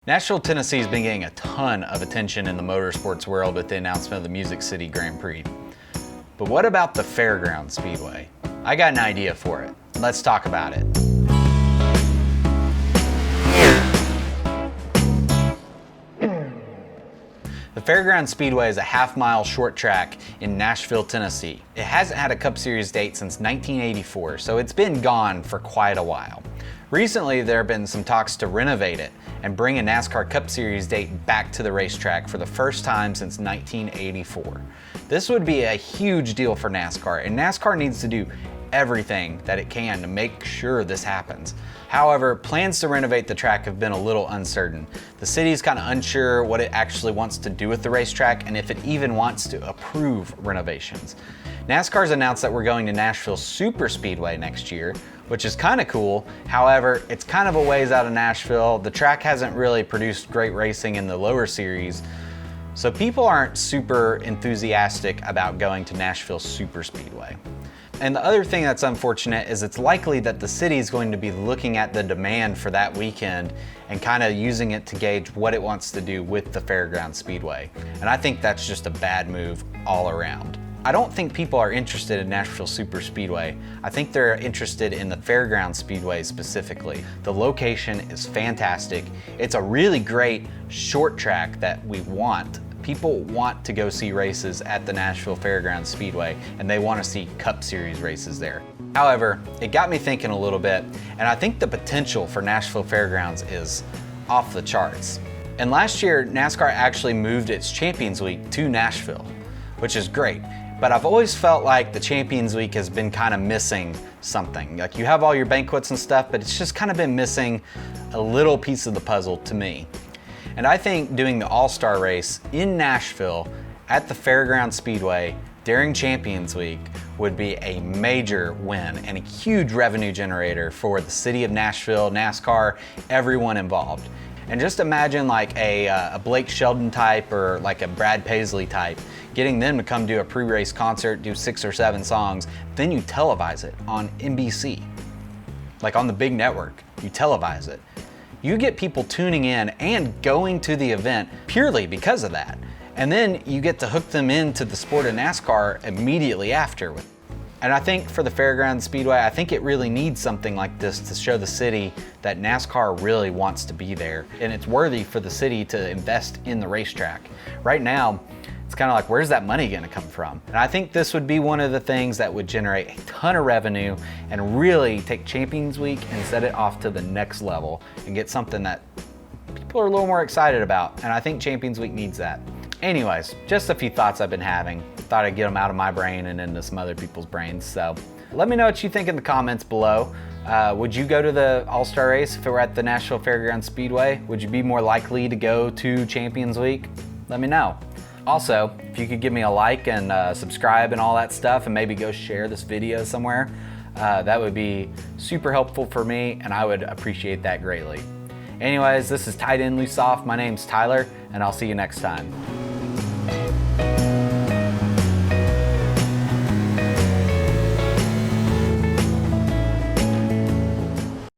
Nashville, Tennessee has been getting a ton of attention in the motorsports world with the announcement of the Music City Grand Prix. But what about the Fairgrounds Speedway? I got an idea for it. Let's talk about it. The Fairgrounds Speedway is a half-mile short track in Nashville, Tennessee. It hasn't had a Cup Series date since 1984, so it's been gone for quite a while. Recently, there have been some talks to renovate it and bring a NASCAR Cup Series date back to the racetrack for the first time since 1984. This would be a huge deal for NASCAR, and NASCAR needs to do everything that it can to make sure this happens. However, plans to renovate the track have been a little uncertain. The city's kind of unsure what it actually wants to do with the racetrack and if it even wants to approve renovations. NASCAR's announced that we're going to Nashville Super Speedway next year, which is kind of cool. However, it's kind of a ways out of Nashville. The track hasn't really produced great racing in the lower series, so people aren't super enthusiastic about going to Nashville Super Speedway. And the other thing that's unfortunate is it's likely that the city is going to be looking at the demand for that weekend and kind of using it to gauge what it wants to do with the Fairgrounds Speedway. And I think that's just a bad move all around. I don't think people are interested in Nashville Super Speedway. I think they're interested in the Fairgrounds Speedway specifically. The location is fantastic. It's a really great short track that we want. People want to go see races at the Nashville Fairgrounds Speedway, and they want to see Cup Series races there. However, it got me thinking a little bit, and I think the potential for Nashville Fairgrounds is off the charts. And last year, NASCAR actually moved its Champions Week to Nashville, which is great. But I've always felt like the Champions Week has been kind of missing something. Like, you have all your banquets and stuff, but it's just kind of been missing a little piece of the puzzle to me. And I think doing the All-Star race in Nashville at the Fairgrounds Speedway during Champions Week would be a major win and a huge revenue generator for the city of Nashville, NASCAR, everyone involved. And just imagine like a Blake Shelton type or like a Brad Paisley type, getting them to come do a pre-race concert, do 6 or 7 songs, then you televise it on NBC. Like on the big network, you televise it. You get people tuning in and going to the event purely because of that. And then you get to hook them into the sport of NASCAR immediately after. And I think for the Fairgrounds Speedway, I think it really needs something like this to show the city that NASCAR really wants to be there. And it's worthy for the city to invest in the racetrack. Right now, it's kind of like, where's that money gonna come from? And I think this would be one of the things that would generate a ton of revenue and really take Champions Week and set it off to the next level and get something that people are a little more excited about. And I think Champions Week needs that. Anyways, just a few thoughts I've been having. Thought I'd get them out of my brain and into some other people's brains. So let me know what you think in the comments below. Would you go to the All-Star race if it were at the Nashville Fairgrounds Speedway? Would you be more likely to go to Champions Week? Let me know. Also, if you could give me a like and subscribe and all that stuff, and maybe go share this video somewhere, that would be super helpful for me, and I would appreciate that greatly. Anyways, this is Tight End Loose Off. My name's Tyler, and I'll see you next time.